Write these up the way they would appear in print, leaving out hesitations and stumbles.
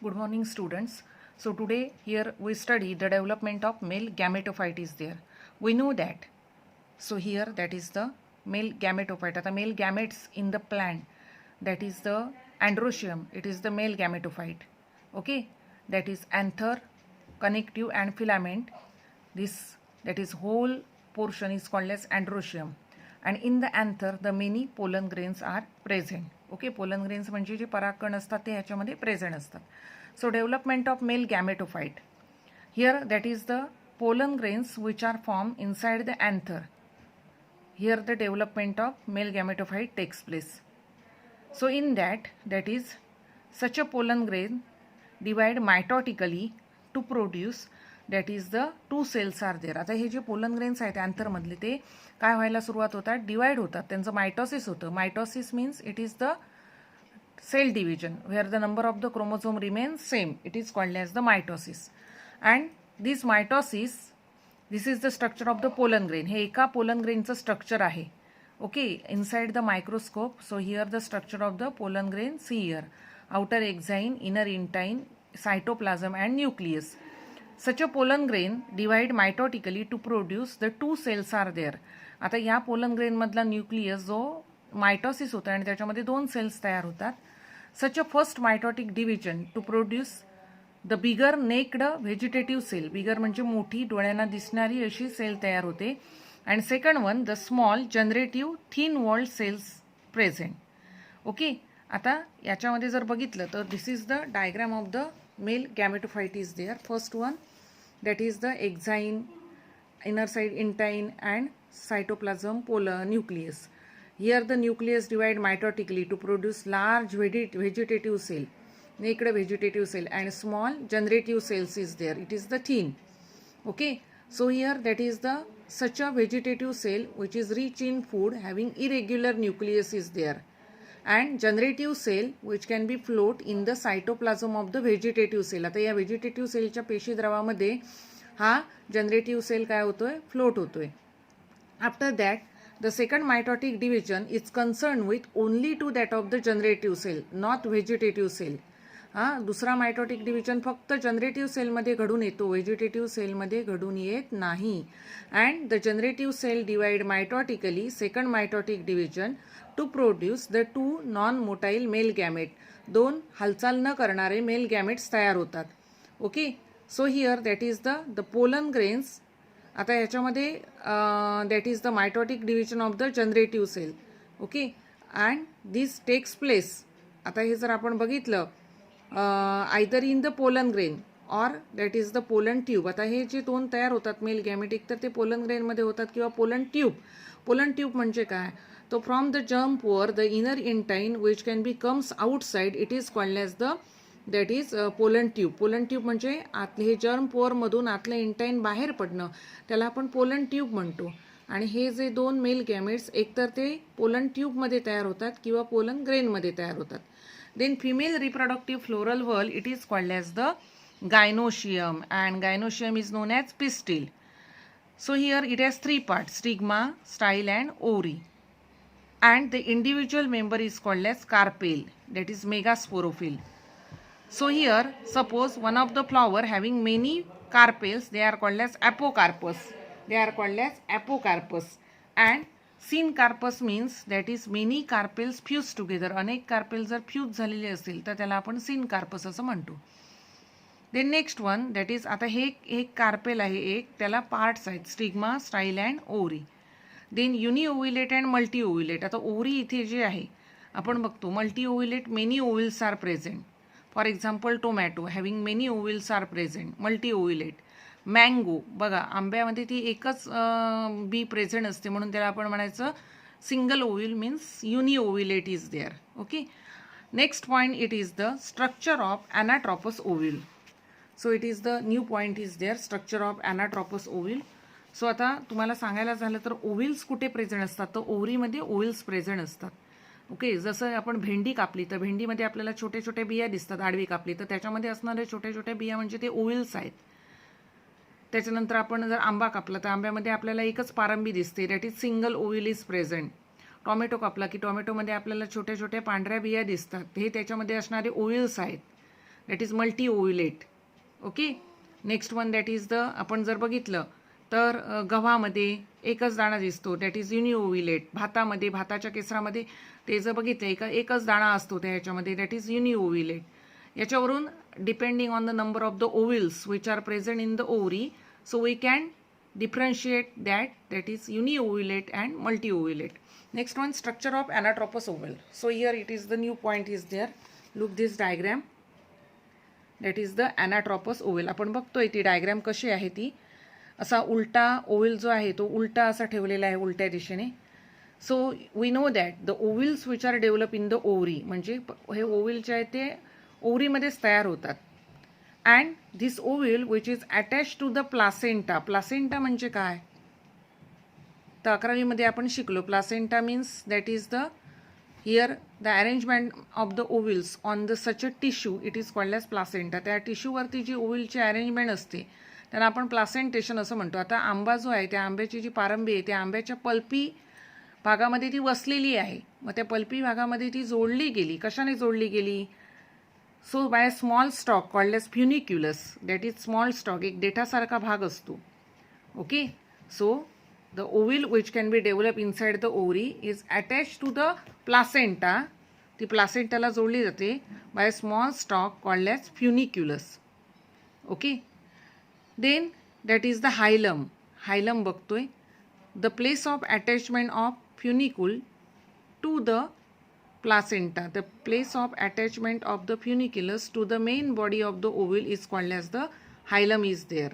Good morning, students. So today here we study the development of male gametophyte is there. We know that. So here that is the male gametophyte. The male gametes in the plant, that is the androecium. It is the male gametophyte. Okay, that is anther, connective and filament. This that is whole portion is called as androecium. And in the anther the many pollen grains are present. Okay, pollen grains म्हणजे जे परागकण असतात ते ह्याच्यामध्ये present असतात. So development of male gametophyte here that is the pollen grains which are form inside the anther. Here the development of male gametophyte takes place. So in that is such a pollen grain divide mitotically to produce, that is the two cells are there. आता हे जे pollen grains आहेत अँथरमधले ते काय व्हायला सुरुवात होतात, divide होतात, त्यांचं मायटोसिस होतं. Mitosis means it is the cell division where the number of the chromosome remains same. It is called as the mitosis. And this mitosis, this is the structure of the pollen grain. हे एका pollen ग्रेनचं structure आहे. Okay, inside the microscope. So here the structure of the pollen grain. See here outer exine, inner intine, cytoplasm and nucleus. Such a pollen grain divide mitotically to produce the two cells are there. आता या pollen grain मधला nucleus जो mitosis होता आणि त्याच्यामध्ये दोन cells तयार होतात. Such a first mitotic division to produce the bigger naked vegetative cell. Bigger म्हणजे मोठी, डोळ्यांना दिसणारी अशी सेल तयार होते. And second one the small generative thin walled cells present. Okay, आता याच्यामध्ये जर बघितलं तर this is the diagram of the male gametophyte is there. First one that is the एक्झाइन, inner side intine and cytoplasm nucleus. Here the nucleus divide mitotically to produce large vegetative cell, naked vegetative cell, and small generative cells is there. It is the thin. Okay, so here that is the such a vegetative cell which is rich in food having irregular nucleus is there, and generative cell which can be float in the cytoplasm of the vegetative cell. आता या vegetative सेलच्या पेशीद्रवामध्ये हा generative sale काय होतोय, float होतोय. After that the second mitotic division is concern with only to that of the generative cell, not vegetative cell. दुसरा mitotic division फक्त generative सेलमध्ये घडून येतो, व्हेजिटेटिव्ह सेलमध्ये घडून येत नाही. And the generative cell divide mitotically second mitotic division to produce the two non motile male gamete. दोन हालचाल न करणारे मेल गॅमेट्स तयार होतात. Okay, so here that is the pollen grains. आता याच्यामध्ये that is the mitotic division of the generative cell. Okay, and this takes place. आता हे जर आपण बघितलं either in the pollen grain or that is the pollen tube. आता हे जे दोन तयार होतात मेल गॅमेटिक, तर ते पोलन ग्रेनमध्ये होतात किंवा पोलन ट्यूब. पोलन ट्यूब म्हणजे काय, तो from the germ pore the inner intine which can be comes outside, it is called as the that is pollen tube. Pollen tube म्हणजे आतले हे जर्म पोअरमधून आतलं इंटाईन बाहेर पडणं, त्याला आपण पोलन ट्यूब म्हणतो. आणि हे जे दोन मेल गॅमेट्स एकतर ते पोलन ट्यूबमध्ये तयार होतात किंवा पोलन ग्रेनमध्ये तयार होतात. Then female reproductive floral whorl, it is called as the gynoecium, and gynoecium is known as pistil. So here it has three part, stigma, style and ovary. And the individual member is called as carpel, that is megasporophyll. So here suppose one of the flower having many carpels, they are called as apocarpus. They are called as apocarpus. And syncarpus means that is many carpels fused together. अनेक carpel जर fuse झालेले असतील तर त्याला आपण syncarpus असं म्हणतो. Then next one that is, आता हे एक कार्पेल आहे, एक त्याला पार्ट्स आहेत, stigma, style and ovary. Then uni ovulate and multi ovulate. आता ओरी इथे जे आहे आपण बघतो, multi ovulate many ovules are present. For example tomato having many ovules are present, multi ovulate. Mango बघा, आंब्यामध्ये ती एकच बी प्रेझेंट असते म्हणून त्याला आपण म्हणायचं single ovule, means uni ovulate is there. Okay, next point it is the structure of anatropous ovule. So it is the new point is there, structure of anatropous ovule. So आता तुम्हाला सांगायला झालं तर ओव्हिल्स कुठे प्रेझेंट असतात, तर ओव्हरीमध्ये ओव्हिल्स present असतात. Okay, जसं आपण भेंडी कापली तर भेंडीमध्ये आपल्याला छोटे छोटे बिया दिसतात, आडवी कापली तर त्याच्यामध्ये असणारे छोटे छोटे बिया म्हणजे ते ओव्हिल्स आहेत. त्याच्यानंतर आपण जर आंबा कापला तर आंब्यामध्ये आपल्याला एकच पारंबी दिसते, that is single ovule is present. Tomato कापला की टोमॅटोमध्ये आपल्याला छोट्या छोट्या पांढऱ्या बिया दिसतात, हे त्याच्यामध्ये असणारे ओव्हिल्स आहेत. That is multi ovulate. Okay. Next one that is the, आपण जर बघितलं तर गव्हामध्ये एकच दाणा दिसतो, दॅट इज युनिओव्युलेट. भातामध्ये, भाताच्या केसरामध्ये ते जर बघितलं एकच दाणा असतो त्या ह्याच्यामध्ये, दॅट इज युनिओव्युलेट. याच्यावरून depending on the number of the ovules which are present in the ovary, so we can differentiate that is uniovulate and multiovulate. Next one, structure of anatropous ovule. So here it is, the new point is there. Look this diagram, that is the anatropous ovule. आपण बघतोय ती diagram कशी आहे ती. असा उलटा ओव्हिल जो आहे तो उलटा असा ठेवलेला आहे उलट्या दिशेने. So we know that the ovules which are develop in the ovary, म्हणजे हे ओव्हिल जे आहे ते ओव्हरीमध्येच तयार होतात. And this ovule which is attach to the placenta. Placenta म्हणजे काय, तर 11वीमध्ये आपण शिकलो. Placenta means that is the here the arrangement of the ovules on the such a tissue, it is called as placenta. त्या टिश्यूवरती जी ओव्हिलची arrangement असते त्याला आपण प्लासेंटेशन असं म्हणतो. आता आंबा जो आहे त्या आंब्याची जी पारंबी आहे त्या आंब्याच्या पल्पी भागामध्ये ती वसलेली आहे. मग त्या पल्पी भागामध्ये ती जोडली गेली. कशाने जोडली गेली, so by small stalk called as funiculus. That is small stalk, एक देठासारखा भाग असतो. Okay. So the ovule which can be develop inside the ovary is attach to the placenta. ती प्लासेंटाला जोडली जाते by small stalk called as funiculus. Okay. Then that is the hilum. Hilum बघतोय, the place of attachment of funicle to the placenta. The place of attachment of the funiculus to the main body of the ovule is called as the hilum is there.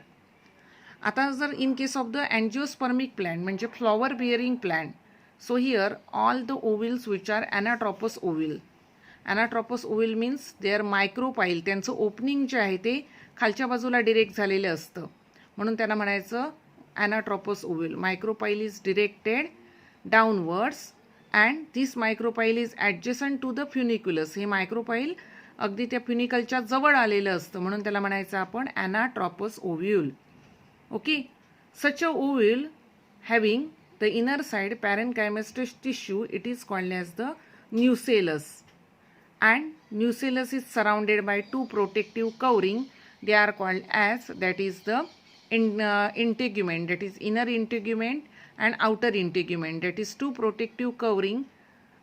आता जर in case of the angiospermic plant म्हणजे flower bearing plant, so here all the ovules which are anatropous ovule. Anatropous ovule means they are micropyle. त्यांचं opening जे आहे ते खालच्या बाजूला direct झालेलं असतं, म्हणून त्यांना म्हणायचं anatropous ovule. Micropyle is directed downwards and this micropyle is adjacent to the funiculus. हे मायक्रोपाईल अगदी त्या फ्युनिकलच्या जवळ आलेलं असतं, म्हणून त्याला म्हणायचं आपण anatropous ovule. Okay. Such a ovule having the inner side parenchymatous tissue, it is called as the nucellus. And nucellus is surrounded by two protective covering. They are called as, that is the integument, that is inner integument and outer integument, that is two protective covering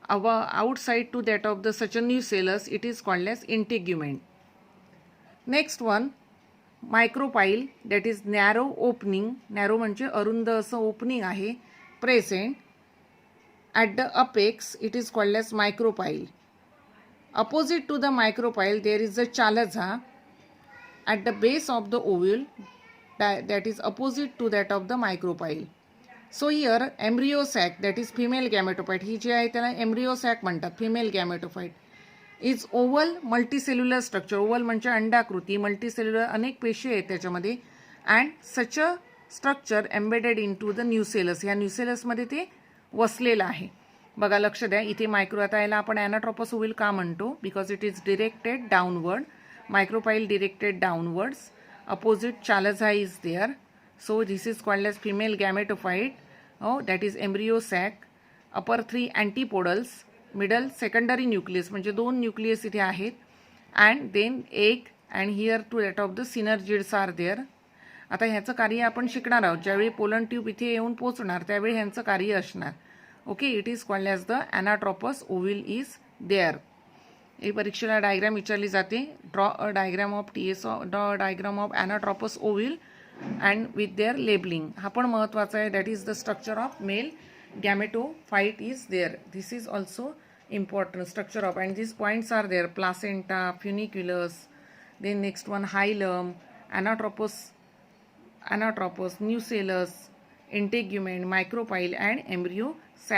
outside to that of the such a nucellus, it is called as integument. Next one, micropyle, that is narrow opening. Narrow म्हणजे अरुंद असं opening आहे, present at the apex, it is called as micropyle. Opposite to the micropyle there is a chalaza at the base of the ovule, that is opposite to that of the micropyle. So here embryo sac, that is female gametophyte, ही जी आहे त्याला embryo sac म्हणतात, female gametophyte, is oval multicellular structure. Oval म्हणजे अंडाकृती, multicellular अनेक पेशी आहेत त्याच्यामध्ये. And such a structure embedded into the nucellus. ह्या न्यूसेलसमध्ये ते वसलेलं आहे. बघा लक्ष द्या, इथे मायक्रो, आता याला आपण ॲनाट्रोपस ओव्हिल का म्हणतो, because it is directed downward. Micropyle directed downwards. Opposite chalaza is there. So this is called as female gametophyte. Oh, that is embryo sac. Upper three antipodals, middle secondary nucleus म्हणजे दोन nucleus इथे आहेत. And then egg and here to that of the synergids are there. आता ह्याचं कार्य आपण शिकणार आहोत. ज्यावेळी पोलन ट्यूब इथे येऊन पोचणार त्यावेळी ह्यांचं कार्य असणार. Okay. It is called as the anatropous ovule is there. ही परीक्षेला डायग्राम विचारली जाते. Draw a diagram of draw a diagram of anatropous ovule and with their labeling. हा पण महत्त्वाचा आहे. that is the structure of male gametophyte is there. This is also important structure of, and these points are there: placenta, funiculus, then next one hilum, anatropous, nucellus, integument, micropyle and embryo sac.